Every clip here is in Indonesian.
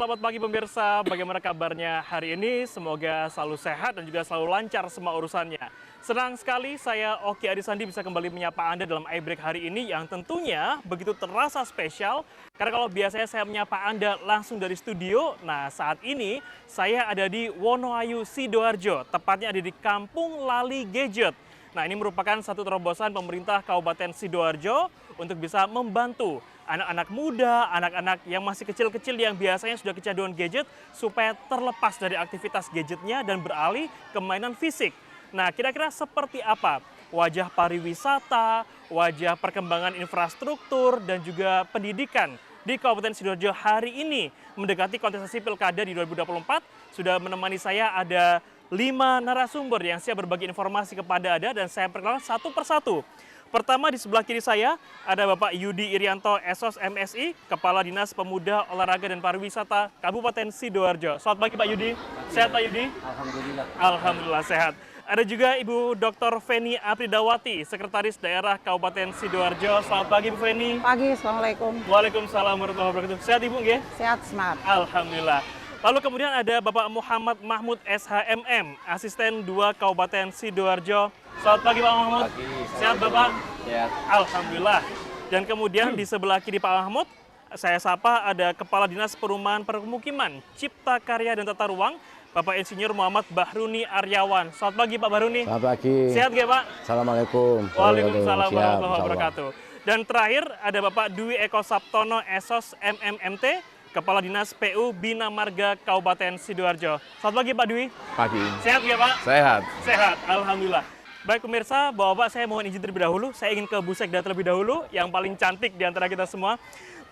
selamat pagi pemirsa. Bagaimana kabarnya hari ini? Semoga selalu sehat dan juga selalu lancar semua urusannya. Senang sekali saya Oki Adisandi bisa kembali menyapa Anda dalam iBreak hari ini yang tentunya begitu terasa spesial. Karena kalau biasanya saya menyapa Anda langsung dari studio, nah saat ini saya ada di Wonoayu, Sidoarjo, tepatnya ada di Kampung Lali Gadget. Nah, ini merupakan satu terobosan pemerintah Kabupaten Sidoarjo untuk bisa membantu anak-anak muda, anak-anak yang masih kecil-kecil yang biasanya sudah kecanduan gadget supaya terlepas dari aktivitas gadgetnya dan beralih ke mainan fisik. Nah, kira-kira seperti apa wajah pariwisata, wajah perkembangan infrastruktur, dan juga pendidikan di Kabupaten Sidoarjo hari ini mendekati kontestasi Pilkada di 2024. Sudah menemani saya ada 5 narasumber yang siap berbagi informasi kepada Anda dan saya perkenalkan satu persatu. Pertama di sebelah kiri saya ada Bapak Yudi Irianto, SOS MSI, Kepala Dinas Pemuda, Olahraga dan Pariwisata Kabupaten Sidoarjo. Selamat pagi Pak Yudi. Sehat Pak Yudi? Alhamdulillah. Alhamdulillah sehat. Ada juga Ibu Dr. Feni Apridawati, Sekretaris Daerah Kabupaten Sidoarjo. Selamat pagi Bu Feni. Pagi, Assalamualaikum. Waalaikumsalam warahmatullahi wabarakatuh. Sehat Ibu nggih? Sehat, semangat. Alhamdulillah. Lalu kemudian ada Bapak Muhammad Mahmud SHMM, Asisten 2 Kabupaten Sidoarjo. Selamat pagi Pak Mahmud. Pagi. Sehat Bapak? Sehat. Alhamdulillah. Dan kemudian di sebelah kiri Pak Mahmud, saya sapa ada Kepala Dinas Perumahan Permukiman, Cipta Karya dan Tata Ruang, Bapak Insinyur Muhammad Bahruni Aryawan. Selamat pagi Pak Bahruni. Selamat pagi. Sehat nggak Pak? Assalamualaikum. Waalaikumsalam Siap, warahmatullahi insya Allah. wabarakatuh. Dan terakhir ada Bapak Dwi Eko Saptono, SOS MMMT, Kepala Dinas PU Bina Marga Kabupaten Sidoarjo. Selamat pagi Pak Dwi. Pagi. Sehat nggak Pak? Sehat. Sehat, Alhamdulillah. Baik pemirsa, Bapak saya mohon izin terlebih dahulu. Saya ingin ke Bu Sekda terlebih dahulu, yang paling cantik di antara kita semua.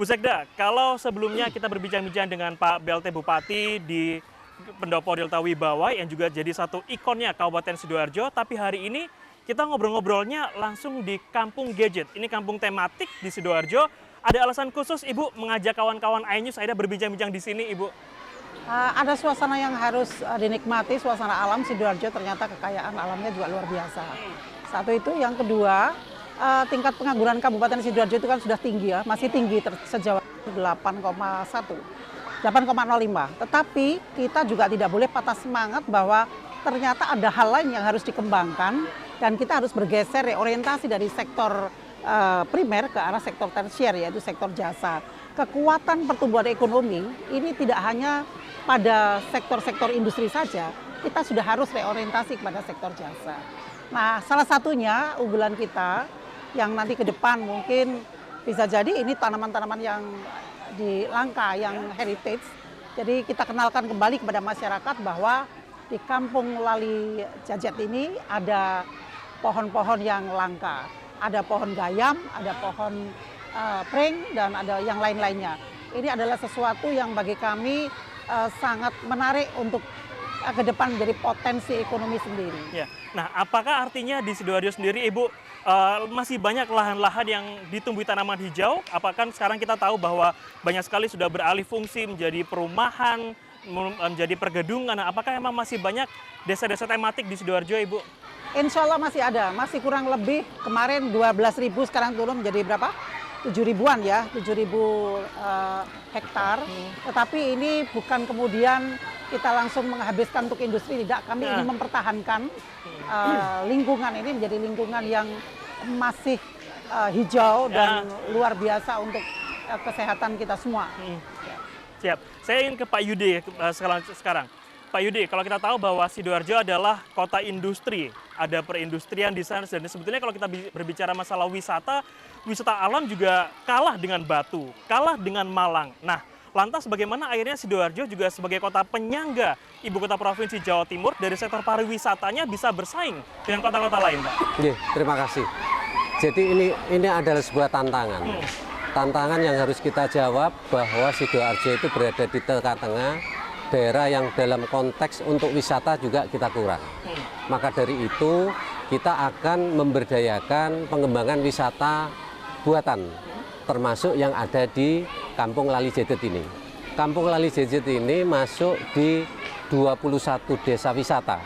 Bu Sekda, kalau sebelumnya kita berbincang-bincang dengan Pak BLT Bupati di Pendopo Delta Wibawa yang juga jadi satu ikonnya Kabupaten Sidoarjo, tapi hari ini kita ngobrol-ngobrolnya langsung di Kampung Gadget. Ini kampung tematik di Sidoarjo. Ada alasan khusus Ibu mengajak kawan-kawan iNews Aida berbincang-bincang di sini, Ibu? Ada suasana yang harus dinikmati, suasana alam Sidoarjo ternyata kekayaan alamnya juga luar biasa. Satu itu, yang kedua, tingkat pengangguran Kabupaten Sidoarjo itu kan sudah tinggi ya, masih tinggi sejauh 8,1, 8,05. Tetapi kita juga tidak boleh patah semangat bahwa ternyata ada hal lain yang harus dikembangkan dan kita harus bergeser orientasi dari sektor primer ke arah sektor tersier, yaitu sektor jasa. Kekuatan pertumbuhan ekonomi ini tidak hanya pada sektor-sektor industri saja, kita sudah harus reorientasi kepada sektor jasa. Nah, salah satunya unggulan kita yang nanti ke depan mungkin bisa jadi ini tanaman-tanaman yang di langka, yang heritage. Jadi kita kenalkan kembali kepada masyarakat bahwa di Kampung Lali Gadget ini ada pohon-pohon yang langka. Ada pohon gayam, ada pohon pring, dan ada yang lain-lainnya. Ini adalah sesuatu yang bagi kami sangat menarik untuk ke depan menjadi potensi ekonomi sendiri. Ya. Nah, apakah artinya di Sidoarjo sendiri, Ibu, masih banyak lahan-lahan yang ditumbuhi tanaman hijau? Apakah sekarang kita tahu bahwa banyak sekali sudah beralih fungsi menjadi perumahan, menjadi pergedungan? Nah, apakah memang masih banyak desa-desa tematik di Sidoarjo, Ibu? Insya Allah masih ada, masih kurang lebih kemarin 12.000, sekarang turun menjadi berapa? 7.000-an ya, 7.000 hektar. Tetapi ini bukan kemudian kita langsung menghabiskan untuk industri, tidak. Kami ingin mempertahankan lingkungan ini menjadi lingkungan yang masih hijau dan luar biasa untuk kesehatan kita semua. Siap. Saya ingin ke Pak Yudi sekarang. Pak Yudi, kalau kita tahu bahwa Sidoarjo adalah kota industri, ada perindustrian di sana, dan sebetulnya kalau kita berbicara masalah wisata, wisata alam juga kalah dengan Batu, kalah dengan Malang. Nah, lantas bagaimana akhirnya Sidoarjo juga sebagai kota penyangga ibu kota provinsi Jawa Timur dari sektor pariwisatanya bisa bersaing dengan kota-kota lain, Pak? Oke, terima kasih. Jadi ini adalah sebuah tantangan. Tantangan yang harus kita jawab bahwa Sidoarjo itu berada di tengah-tengah daerah yang dalam konteks untuk wisata juga kita kurang. Maka dari itu kita akan memberdayakan pengembangan wisata buatan, termasuk yang ada di Kampung Lali Gadget ini. Kampung Lali Gadget ini masuk di 21 desa wisata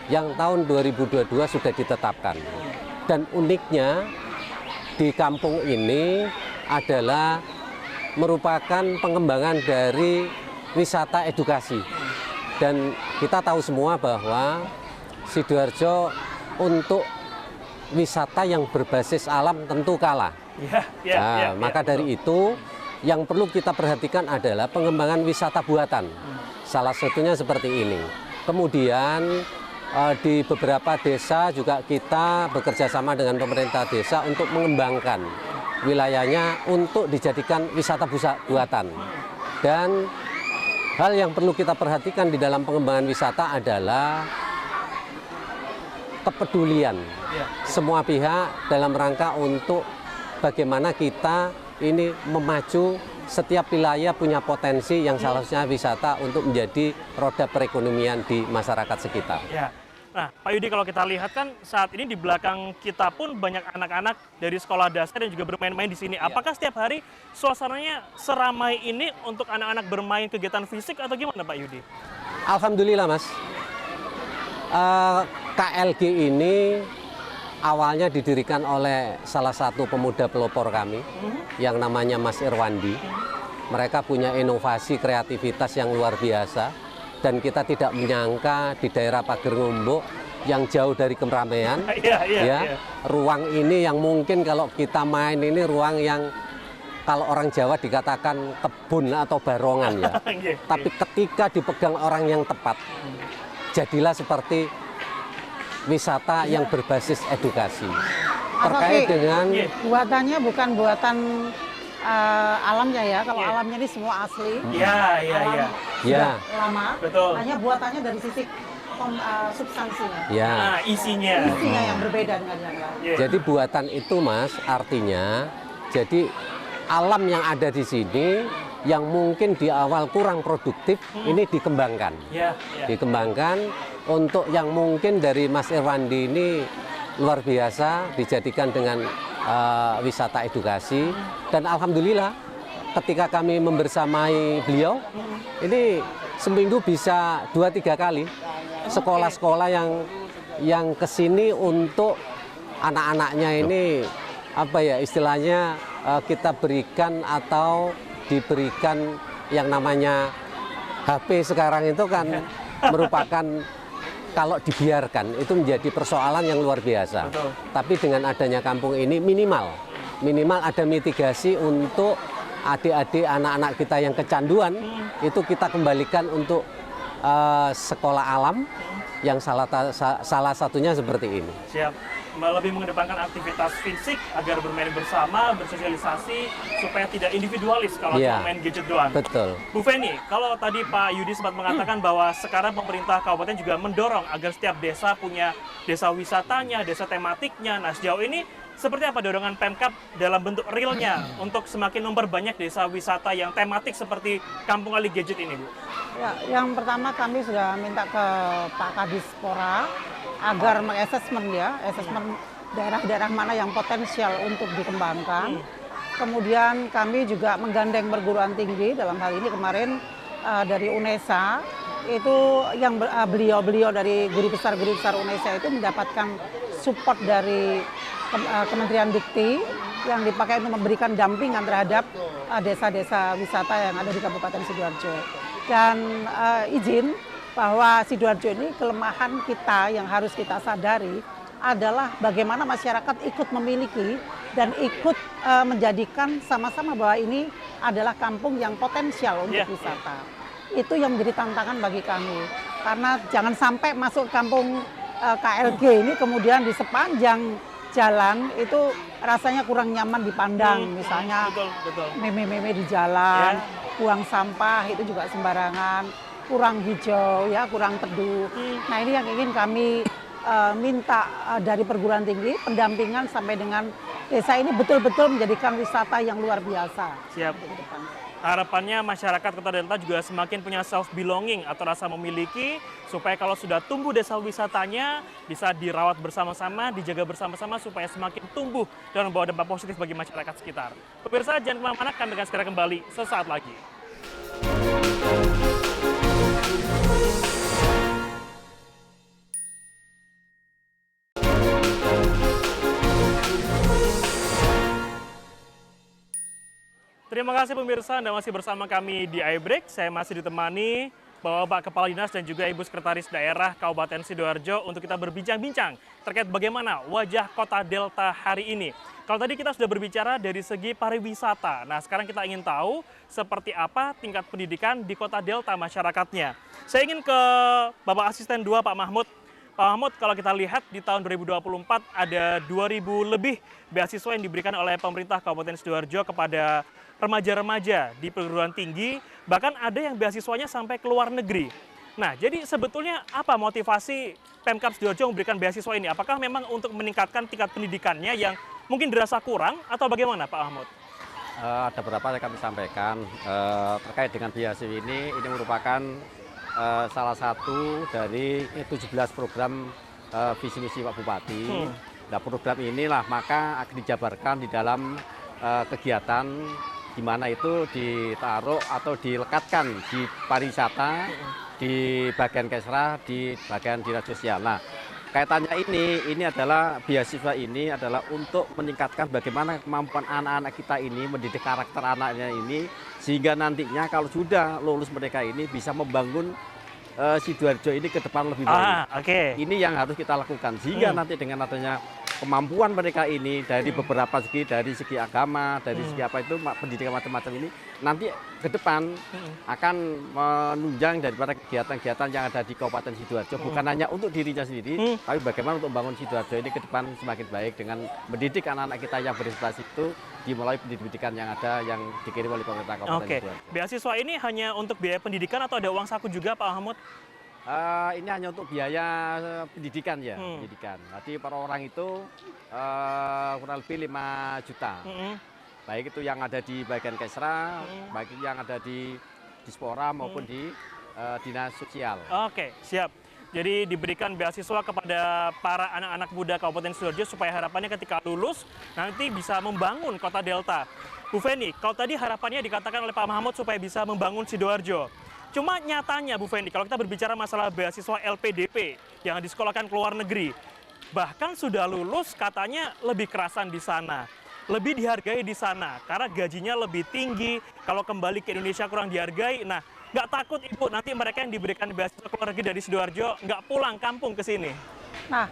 yang tahun 2022 sudah ditetapkan. Dan uniknya di kampung ini adalah merupakan pengembangan dari wisata edukasi. Dan kita tahu semua bahwa Sidoarjo untuk wisata yang berbasis alam tentu kalah. Maka dari itu yang perlu kita perhatikan adalah pengembangan wisata buatan. Salah satunya seperti ini. Kemudian di beberapa desa juga kita bekerja sama dengan pemerintah desa untuk mengembangkan wilayahnya untuk dijadikan wisata buatan. Dan hal yang perlu kita perhatikan di dalam pengembangan wisata adalah kepedulian semua pihak dalam rangka untuk bagaimana kita ini memacu setiap wilayah punya potensi yang salah satunya wisata untuk menjadi roda perekonomian di masyarakat sekitar. Nah, Pak Yudi, kalau kita lihat kan saat ini di belakang kita pun banyak anak-anak dari sekolah dasar dan juga bermain-main di sini. Apakah setiap hari suasananya seramai ini untuk anak-anak bermain kegiatan fisik atau gimana, Pak Yudi? Alhamdulillah, Mas. KLG ini awalnya didirikan oleh salah satu pemuda pelopor kami yang namanya Mas Irwandi. Mereka punya inovasi kreativitas yang luar biasa dan kita tidak menyangka di daerah Pager Ngumbuk yang jauh dari keramaian, ruang ini yang mungkin kalau kita main ini ruang yang kalau orang Jawa dikatakan kebun atau barongan ya. Tapi ketika dipegang orang yang tepat, jadilah seperti wisata yang berbasis edukasi. Terkait dengan buatannya bukan buatan alamnya ya. Kalau alamnya ini semua asli. Lama. Betul. Hanya buatannya dari sisi substansinya. Isinya yang berbeda dengan yang lain. Jadi buatan itu, Mas, artinya jadi alam yang ada di sini yang mungkin di awal kurang produktif ini dikembangkan. Dikembangkan untuk yang mungkin dari Mas Irwandi ini luar biasa dijadikan dengan wisata edukasi. Dan alhamdulillah ketika kami membersamai beliau ini seminggu bisa 2-3 kali sekolah-sekolah yang kesini untuk anak-anaknya ini apa ya istilahnya kita berikan atau diberikan yang namanya HP sekarang itu kan merupakan kalau dibiarkan itu menjadi persoalan yang luar biasa. Tapi dengan adanya kampung ini minimal ada mitigasi untuk adik-adik anak-anak kita yang kecanduan itu kita kembalikan untuk sekolah alam yang salah satunya seperti ini. Siap. Lebih mengedepankan aktivitas fisik agar bermain bersama, bersosialisasi supaya tidak individualis kalau cuma main gadget doang. Betul. Bu Feni, kalau tadi Pak Yudi sempat mengatakan bahwa sekarang pemerintah kabupaten juga mendorong agar setiap desa punya desa wisatanya, desa tematiknya. Nah, sejauh ini seperti apa dorongan Pemkab dalam bentuk realnya untuk semakin memperbanyak desa wisata yang tematik seperti Kampung Ali Gadget ini, Bu? Ya, yang pertama kami sudah minta ke Pak Kadispora agar mengassessment daerah-daerah mana yang potensial untuk dikembangkan. Kemudian kami juga menggandeng perguruan tinggi dalam hal ini kemarin dari UNESA itu yang beliau dari guru besar UNESA itu mendapatkan support dari Kementerian Dikti yang dipakai untuk memberikan dampingan terhadap desa-desa wisata yang ada di Kabupaten Sidoarjo. Dan izin bahwa Sidoarjo ini kelemahan kita yang harus kita sadari adalah bagaimana masyarakat ikut memiliki dan ikut menjadikan sama-sama bahwa ini adalah kampung yang potensial untuk wisata. Itu yang menjadi tantangan bagi kami. Karena jangan sampai masuk kampung KLG ini kemudian di sepanjang jalan itu rasanya kurang nyaman dipandang. Misalnya meme-meme di jalan, buang sampah itu juga sembarangan, kurang hijau, ya kurang teduh. Nah ini yang ingin kami minta dari perguruan tinggi, pendampingan sampai dengan desa ini betul-betul menjadikan wisata yang luar biasa. Siap. Harapannya masyarakat Kota Delta juga semakin punya self-belonging atau rasa memiliki, supaya kalau sudah tumbuh desa wisatanya bisa dirawat bersama-sama, dijaga bersama-sama supaya semakin tumbuh dan membawa dampak positif bagi masyarakat sekitar. Pemirsa, jangan kemana-mana, kami akan segera kembali sesaat lagi. Terima kasih pemirsa, Anda masih bersama kami di iBreak. Saya masih ditemani Bapak Kepala Dinas dan juga Ibu Sekretaris Daerah Kabupaten Sidoarjo untuk kita berbincang-bincang terkait bagaimana wajah Kota Delta hari ini. Kalau tadi kita sudah berbicara dari segi pariwisata, nah sekarang kita ingin tahu seperti apa tingkat pendidikan di Kota Delta masyarakatnya. Saya ingin ke Bapak Asisten 2 Pak Mahmud. Pak Mahmud, kalau kita lihat di tahun 2024 ada 2.000 lebih beasiswa yang diberikan oleh pemerintah Kabupaten Sidoarjo kepada remaja-remaja di perguruan tinggi, bahkan ada yang beasiswanya sampai ke luar negeri. Nah, jadi sebetulnya apa motivasi Pemkab Sidoarjo memberikan beasiswa ini? Apakah memang untuk meningkatkan tingkat pendidikannya yang mungkin dirasa kurang atau bagaimana Pak Mahmud? Ada beberapa yang kami sampaikan terkait dengan beasiswa ini merupakan salah satu dari 17 program visi misi Pak Bupati. Nah, program inilah maka akan dijabarkan di dalam kegiatan di mana itu ditaruh atau dilekatkan di pariwisata, di bagian Kesra, di bagian dinas sosial. Nah, kaitannya ini adalah beasiswa ini adalah untuk meningkatkan bagaimana kemampuan anak-anak kita ini mendidik karakter anaknya ini sehingga nantinya kalau sudah lulus mereka ini bisa membangun Sidoarjo ini ke depan lebih baik. Ini yang harus kita lakukan sehingga nanti dengan adanya kemampuan mereka ini dari beberapa segi, dari segi agama, dari segi apa itu pendidikan macam-macam ini nanti ke depan akan menunjang daripada kegiatan-kegiatan yang ada di Kabupaten Sidoarjo bukan hanya untuk dirinya sendiri, tapi bagaimana untuk membangun Sidoarjo ini ke depan semakin baik dengan mendidik anak-anak kita yang berinvestasi itu dimulai pendidikan yang ada yang dikirim oleh pemerintah Kabupaten Sidoarjo. Beasiswa ini hanya untuk biaya pendidikan atau ada uang saku juga Pak Mahmud? Ini hanya untuk biaya pendidikan ya, pendidikan. Nanti per orang itu kurang lebih 5 juta. Baik itu yang ada di bagian Kesra, baik itu yang ada di Dispora maupun di dinas sosial. Oke, siap. Jadi diberikan beasiswa kepada para anak-anak muda Kabupaten Sidoarjo supaya harapannya ketika lulus nanti bisa membangun Kota Delta. Bu Feni, kalau tadi harapannya dikatakan oleh Pak Mahmud supaya bisa membangun Sidoarjo. Cuma nyatanya Bu Fendi, kalau kita berbicara masalah beasiswa LPDP yang disekolahkan ke luar negeri, bahkan sudah lulus katanya lebih kerasan di sana, lebih dihargai di sana karena gajinya lebih tinggi. Kalau kembali ke Indonesia kurang dihargai. Nah, nggak takut Ibu nanti mereka yang diberikan beasiswa ke luar negeri dari Sidoarjo nggak pulang kampung ke sini? Nah,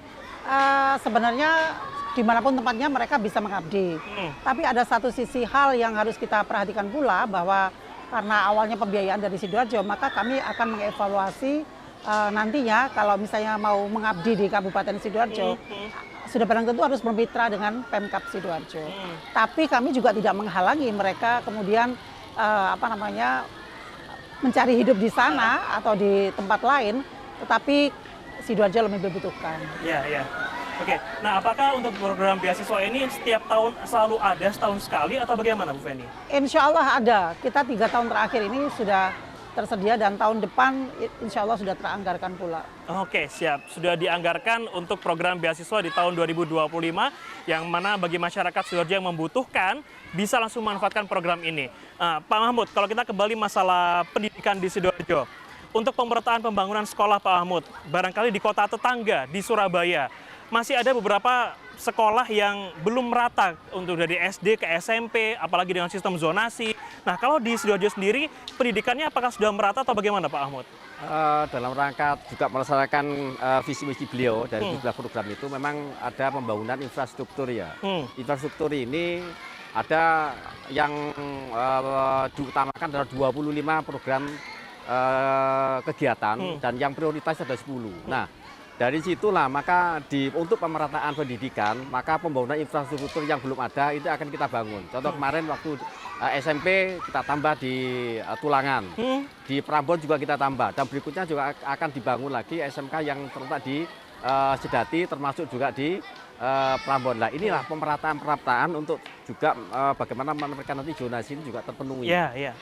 sebenarnya dimanapun tempatnya mereka bisa mengabdi. Tapi ada satu sisi hal yang harus kita perhatikan pula bahwa karena awalnya pembiayaan dari Sidoarjo, maka kami akan mengevaluasi nantinya kalau misalnya mau mengabdi di Kabupaten Sidoarjo, sudah barang tentu harus bermitra dengan Pemkab Sidoarjo. Tapi kami juga tidak menghalangi mereka kemudian mencari hidup di sana atau di tempat lain, tetapi Sidoarjo lebih dibutuhkan. Iya. Oke, nah apakah untuk program beasiswa ini setiap tahun selalu ada setahun sekali atau bagaimana Bu Feni? Insya Allah ada, kita 3 tahun terakhir ini sudah tersedia dan tahun depan insya Allah sudah teranggarkan pula. Oke, siap. Sudah dianggarkan untuk program beasiswa di tahun 2025 yang mana bagi masyarakat Sidoarjo yang membutuhkan bisa langsung memanfaatkan program ini. Pak Mahmud, kalau kita kembali masalah pendidikan di Sidoarjo, untuk pemerataan pembangunan sekolah Pak Mahmud, barangkali di kota tetangga di Surabaya, masih ada beberapa sekolah yang belum merata untuk dari SD ke SMP, apalagi dengan sistem zonasi. Nah, kalau di Sidoarjo sendiri, pendidikannya apakah sudah merata atau bagaimana Pak Ahmad? Dalam rangka juga melaksanakan visi misi beliau dari program itu memang ada pembangunan infrastruktur ya. Infrastruktur ini ada yang diutamakan adalah 25 program kegiatan dan yang prioritas ada 10. Nah, dari situlah maka untuk pemerataan pendidikan, maka pembangunan infrastruktur yang belum ada itu akan kita bangun. Contoh kemarin waktu SMP kita tambah di Tulangan, di Prambon juga kita tambah, dan berikutnya juga akan dibangun lagi SMK yang terletak di Sedati, termasuk juga di Prambon. Nah, inilah pemerataan untuk juga bagaimana mereka nanti zonasi ini juga terpenuhi.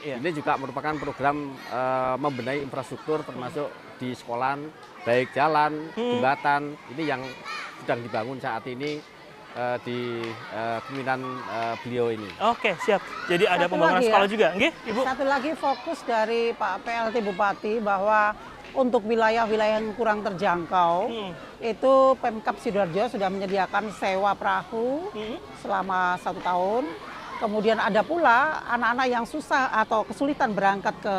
Ini juga merupakan program membenahi infrastruktur termasuk di sekolah, baik jalan, jembatan, ini yang sedang dibangun saat ini di kepemimpinan beliau ini. Oke, siap. Jadi ada pembangunan sekolah juga, nggih, Ibu? Satu lagi fokus dari Pak PLT Bupati bahwa untuk wilayah-wilayah yang kurang terjangkau, itu Pemkab Sidoarjo sudah menyediakan sewa perahu selama 1 tahun. Kemudian ada pula anak-anak yang susah atau kesulitan berangkat ke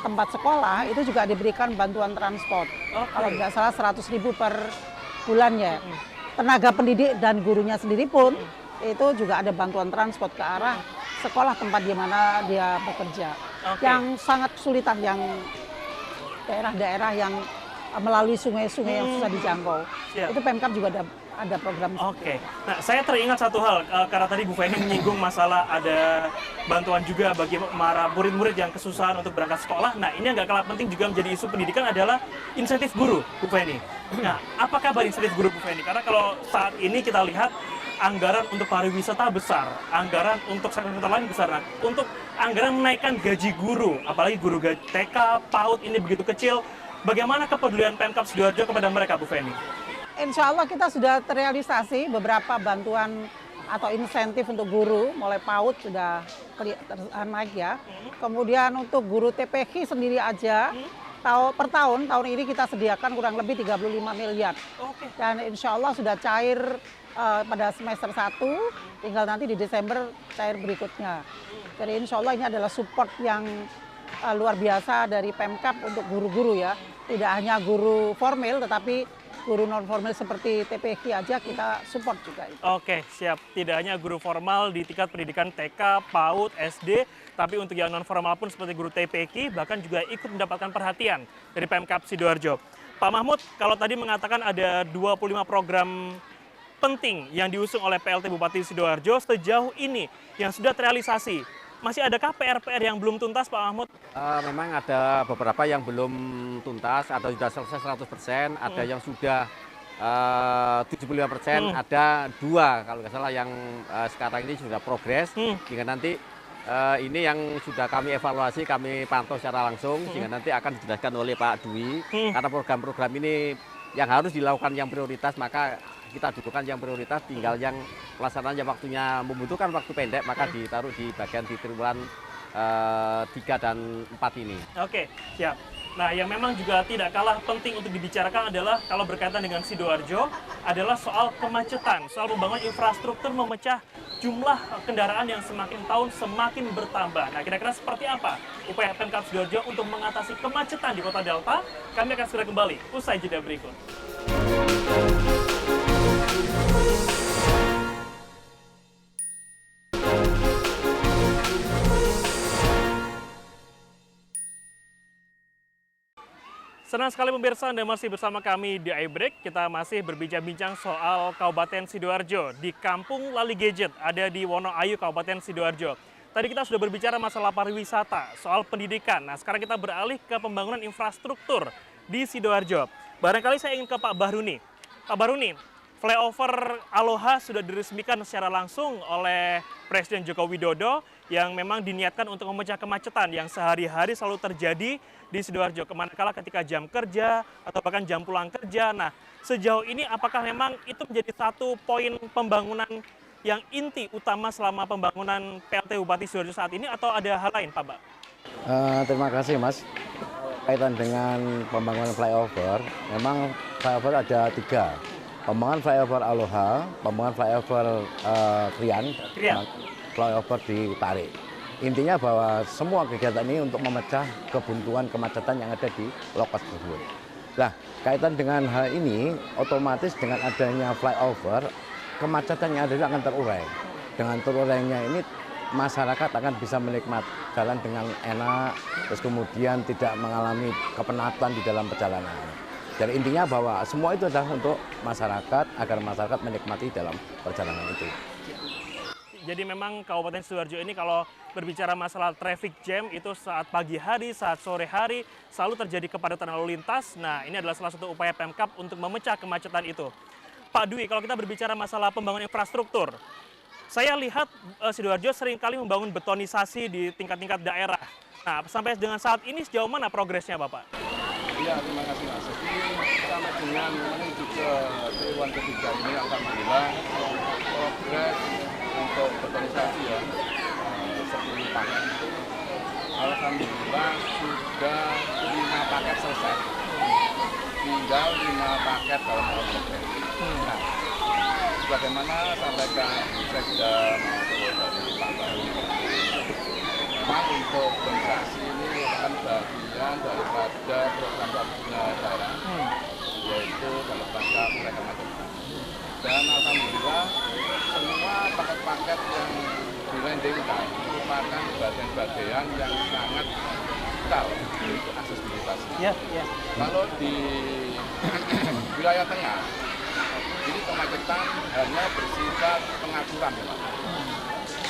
tempat sekolah, itu juga diberikan bantuan transport. Kalau nggak salah 100.000 per bulannya. Tenaga pendidik dan gurunya sendiri pun itu juga ada bantuan transport ke arah sekolah tempat di mana dia bekerja. Yang sangat kesulitan, yang daerah-daerah yang melalui sungai-sungai yang susah dijangkau. Itu Pemkab juga ada program. Nah, saya teringat satu hal, karena tadi Bu Feni menyinggung masalah ada bantuan juga bagi para murid-murid yang kesusahan untuk berangkat sekolah. Nah, ini yang nggak kalah penting juga menjadi isu pendidikan adalah insentif guru, Bu Feni. Nah, apa kabar insentif guru, Bu Feni? Karena kalau saat ini kita lihat anggaran untuk pariwisata besar, anggaran untuk sektor lain besar. Nah, untuk anggaran menaikkan gaji guru, apalagi guru TK, PAUD ini begitu kecil, bagaimana kepedulian Pemkab Sidoarjo kepada mereka, Bu Feni? Insya Allah kita sudah terrealisasi beberapa bantuan atau insentif untuk guru, mulai PAUD sudah naik ya. Kemudian untuk guru TPK sendiri aja, per tahun ini kita sediakan kurang lebih 35 miliar. Dan insya Allah sudah cair pada semester 1, tinggal nanti di Desember cair berikutnya. Jadi insya Allah ini adalah support yang luar biasa dari Pemkab untuk guru-guru ya. Tidak hanya guru formal, tetapi guru non formal seperti TPK aja kita support juga. Oke, siap. Tidak hanya guru formal di tingkat pendidikan TK, PAUD, SD, tapi untuk yang non formal pun seperti guru TPK bahkan juga ikut mendapatkan perhatian dari Pemkab Sidoarjo. Pak Mahmud, kalau tadi mengatakan ada 25 program penting yang diusung oleh PLT Bupati Sidoarjo, sejauh ini yang sudah terrealisasi, masih adakah PR-PR yang belum tuntas, Pak Mahmud? Memang ada beberapa yang belum tuntas, ada sudah selesai 100%, ada yang sudah 75%, ada 2 kalau nggak salah yang sekarang ini sudah progres, sehingga nanti ini yang sudah kami evaluasi, kami pantau secara langsung, sehingga nanti akan dijelaskan oleh Pak Dwi, karena program-program ini yang harus dilakukan yang prioritas, maka kita dudukan yang prioritas, tinggal yang pelaksanaannya waktunya membutuhkan waktu pendek, maka ditaruh di bagian di triwulan 3 dan 4 ini. Oke, siap. Nah, yang memang juga tidak kalah penting untuk dibicarakan adalah kalau berkaitan dengan Sidoarjo adalah soal kemacetan, soal membangun infrastruktur memecah jumlah kendaraan yang semakin tahun semakin bertambah. Nah, kira-kira seperti apa upaya Pemkab Sidoarjo untuk mengatasi kemacetan di Kota Delta? Kami akan segera kembali usai jeda berikut. Senang sekali pemirsa Anda masih bersama kami di iBreak. Kita masih berbincang-bincang soal Kabupaten Sidoarjo di Kampung Lali Gadget, ada di Wonoayu, Kabupaten Sidoarjo. Tadi kita sudah berbicara masalah pariwisata, soal pendidikan. Nah, sekarang kita beralih ke pembangunan infrastruktur di Sidoarjo. Barangkali saya ingin ke Pak Bahruni. Pak Bahruni, flyover Aloha sudah diresmikan secara langsung oleh Presiden Joko Widodo yang memang diniatkan untuk memecah kemacetan yang sehari-hari selalu terjadi di Sidoarjo, kemanakala ketika jam kerja atau bahkan jam pulang kerja. Nah, sejauh ini apakah memang itu menjadi satu poin pembangunan yang inti utama selama pembangunan PLT Bupati Sidoarjo saat ini, atau ada hal lain, Pak? Terima kasih, Mas. Kaitan dengan pembangunan flyover, memang flyover ada 3. Pembangunan flyover Aloha, pembangunan flyover Krian, flyover di Tarik. Intinya bahwa semua kegiatan ini untuk memecah kebuntuan kemacetan yang ada di lokasi tersebut. Nah, kaitan dengan hal ini, otomatis dengan adanya flyover, kemacetan yang ada itu akan terurai. Dengan terurainya ini, masyarakat akan bisa menikmati jalan dengan enak, terus kemudian tidak mengalami kepenatan di dalam perjalanan. Jadi intinya bahwa semua itu adalah untuk masyarakat, agar masyarakat menikmati dalam perjalanan itu. Jadi memang Kabupaten Sidoarjo ini kalau berbicara masalah traffic jam itu saat pagi hari, saat sore hari selalu terjadi kepadatan lalu lintas. Nah, ini adalah salah satu upaya Pemkab untuk memecah kemacetan itu. Pak Dwi, kalau kita berbicara masalah pembangunan infrastruktur, saya lihat Sidoarjo seringkali membangun betonisasi di tingkat-tingkat daerah. Nah, sampai dengan saat ini sejauh mana progresnya, Bapak? Iya, terima kasih, Mas. Jadi sampai dengan menuju ke triwulan ketiga ini, alhamdulillah progres untuk betonisasi ya, 10 paket. Alhamdulillah sudah 5 paket selesai. Tinggal 5 paket dalam proses. Nah, bagaimana sampaikan Sekda maupun dari Pak Memang untuk organisasi ini merupakan bagian daripada program Sabina daerah, yaitu dalam rangka mereka macam-macam. Dan alhamdulillah semua paket-paket yang dilandingkan merupakan bagian-bagian yang sangat vital untuk aksesibilitas. Kalau di wilayah tengah, ini kemacetan hanya bersifat pengaturan, Pak.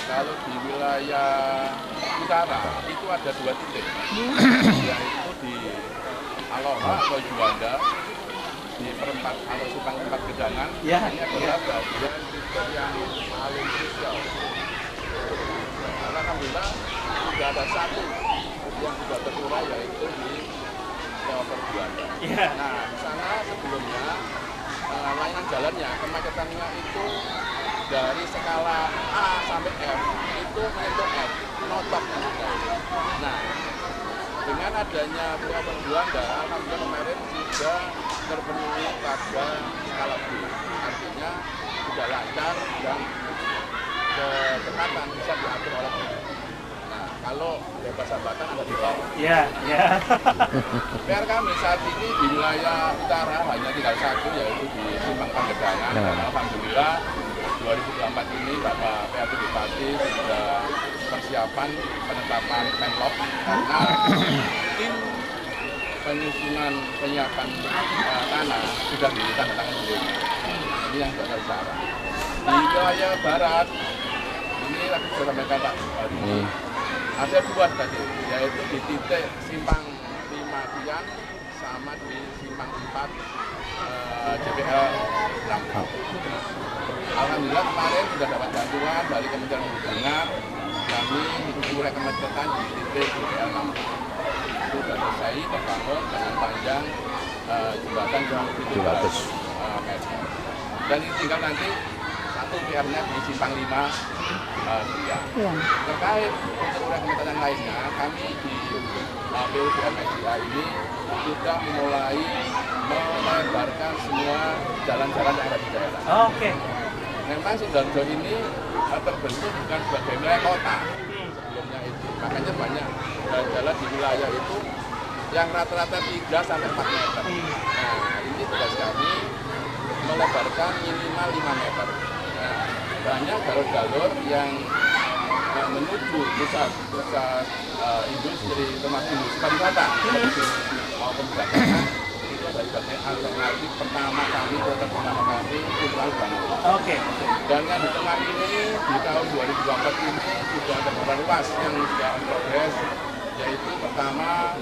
Kalau di wilayah utara itu ada 2 titik, yaitu di Aloha atau Juanda, di perempat atau simpang 4 Gedangan. Ini adalah bagian titik yang paling krusial. Alhamdulillah sudah ada 1 yang sudah terurai, yaitu di flyover Juanda. Nah, di sana sebelumnya layanan jalannya, kemacetannya itu dari skala A sampai F itu menyentuh F, notok. Nah, dengan adanya flyover Juanda, alhamdulillah kemarin sudah terpenuhi pada skala B, artinya sudah lancar dan kecepatan bisa diatur oleh pengemudi. Nah, kalau bebas hambatan ada di bawah. PR kami saat ini di wilayah utara hanya tinggal 1, yaitu di Simpang Pagedangan. Dan alhamdulillah 2024 ini Bapak PAT Bupati sudah persiapan penetapan Pemkop karena tim penyusunan penyiapan tanah sudah ditandatangani sebelumnya. Ini yang sudah tersarat. Di wilayah barat ini tadi sudah sampaikan Pak hari ini ada 2 tadi, yaitu di titik Simpang 5 Tian sama di Simpang 4 JPL 6. Alhamdulillah kemarin sudah dapat bantuan dari Kementerian Perhubungan, kami mengurai kemacetan di titik JPL 6. Itu sudah selesai terbangun dengan panjang jembatan kurang lebih 200 meter. Dan ini tinggal nanti satu PR-nya di Simpang 5 Tian. Terkait mengurai kemacetan lainnya, kami di PUBM SDA ini sudah mulai melebarkan semua jalan-jalan yang ada di daerah. Memang Sidoarjo ini terbentuk bukan sebagai wilayah kota sebelumnya itu, makanya banyak jalan di wilayah itu yang rata-rata 3 sampai 4 meter. Nah, ini tugas kami melebarkan minimal 5 meter. Nah, banyak jalur-jalur yang menuju pusat industri, termasuk industri pariwisata maupun perdagangan, itu adalah sebagai alternatif pertama kami untuk bangun. Dan yang di tengah ini di tahun 2024 ini sudah ada beberapa ruas yang sudah progres, yaitu pertama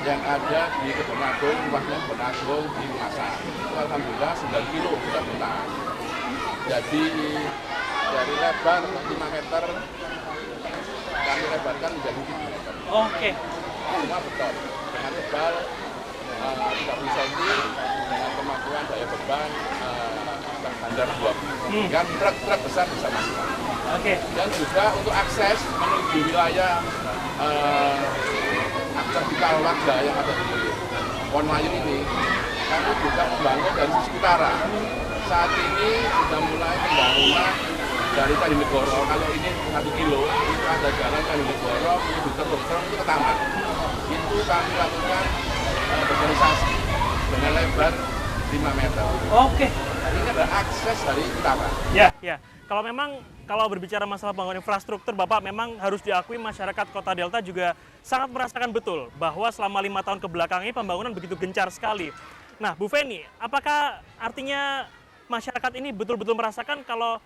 yang ada di Kebun Agung, ruasnya Kebun Agung di Masa. Itu alhamdulillah 9 kilo sudah tuntas. Jadi dari lebar 5 meter kami lebarkan menjadi 7 meter. Semua beton dengan tebal 30 cm dengan kemampuan daya beban standar 20. Kan truk-truk besar bisa masuk. Dan juga untuk akses menuju wilayah akses vital warga yang ada di Wonwayu ini, kami juga membangun dari sisi utara. Saat ini sudah mulai pembangunan dari Candinegoro. Kalau ini 1 kilo, itu ada jalan Candinegoro menuju Terbesar itu ke taman. Itu kami lakukan organisasi dengan lebar 5 meter. Ini adalah akses dari utara. Kalau berbicara masalah pembangunan infrastruktur, Bapak memang harus diakui masyarakat Kota Delta juga sangat merasakan betul bahwa selama 5 tahun kebelakang ini pembangunan begitu gencar sekali. Nah, Bu Feni, apakah artinya masyarakat ini betul-betul merasakan kalau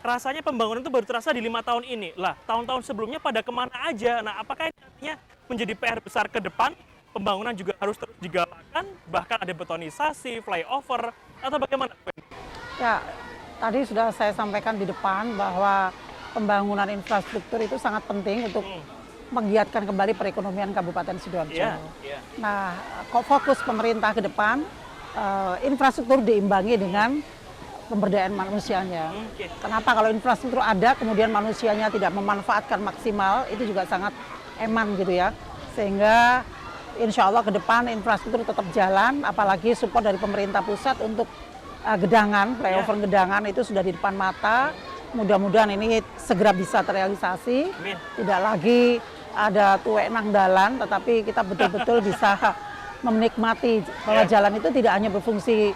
rasanya pembangunan itu baru terasa di 5 tahun ini? Lah, tahun-tahun sebelumnya pada kemana aja? Nah, apakah ini artinya menjadi PR besar ke depan? Pembangunan juga harus terus digalakkan, bahkan ada betonisasi, flyover, atau bagaimana? Ya, tadi sudah saya sampaikan di depan bahwa pembangunan infrastruktur itu sangat penting untuk menggiatkan kembali perekonomian Kabupaten Sidoarjo. Nah, fokus pemerintah ke depan, infrastruktur diimbangi dengan pemberdayaan manusianya. Kenapa kalau infrastruktur ada, kemudian manusianya tidak memanfaatkan maksimal, itu juga sangat eman gitu ya. Sehingga insya Allah ke depan infrastruktur tetap jalan, apalagi support dari pemerintah pusat untuk Gedangan, flyover Gedangan itu sudah di depan mata. mudah-mudahan ini segera bisa terrealisasi. Amin. Tidak lagi ada tuwek nang dalan, tetapi kita betul-betul bisa menikmati bahwa jalan itu tidak hanya berfungsi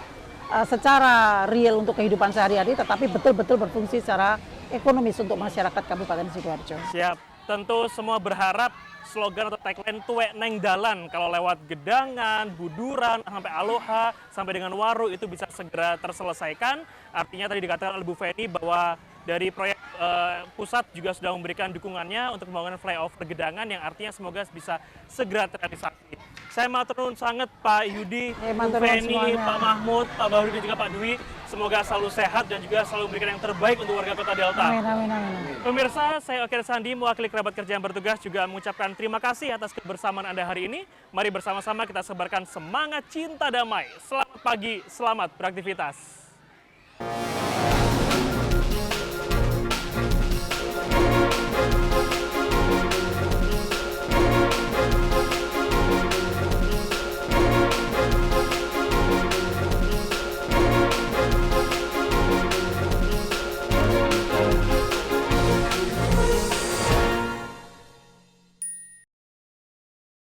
secara real untuk kehidupan sehari-hari, tetapi betul-betul berfungsi secara ekonomis untuk masyarakat Kabupaten Sidoarjo. Siap. Tentu semua berharap slogan atau tagline tuwek neng dalan kalau lewat Gedangan, Buduran, sampai Aloha, sampai dengan Waru itu bisa segera terselesaikan. Artinya tadi dikatakan oleh Bu Feni bahwa dari proyek pusat juga sudah memberikan dukungannya untuk pembangunan flyover Gedangan yang artinya semoga bisa segera terrealisasi. Saya matur nuwun sangat Pak Yudi, Bu matur nuwun Feni, semuanya. Pak Mahmud, Pak Bahuri dan juga Pak Dwi. Semoga selalu sehat dan juga selalu memberikan yang terbaik untuk warga Kota Delta. Amin, amin, amin. Pemirsa, saya Oki Sandi mewakili kerabat kerja yang bertugas juga mengucapkan terima kasih atas kebersamaan Anda hari ini. Mari bersama-sama kita sebarkan semangat cinta damai. Selamat pagi, selamat beraktivitas.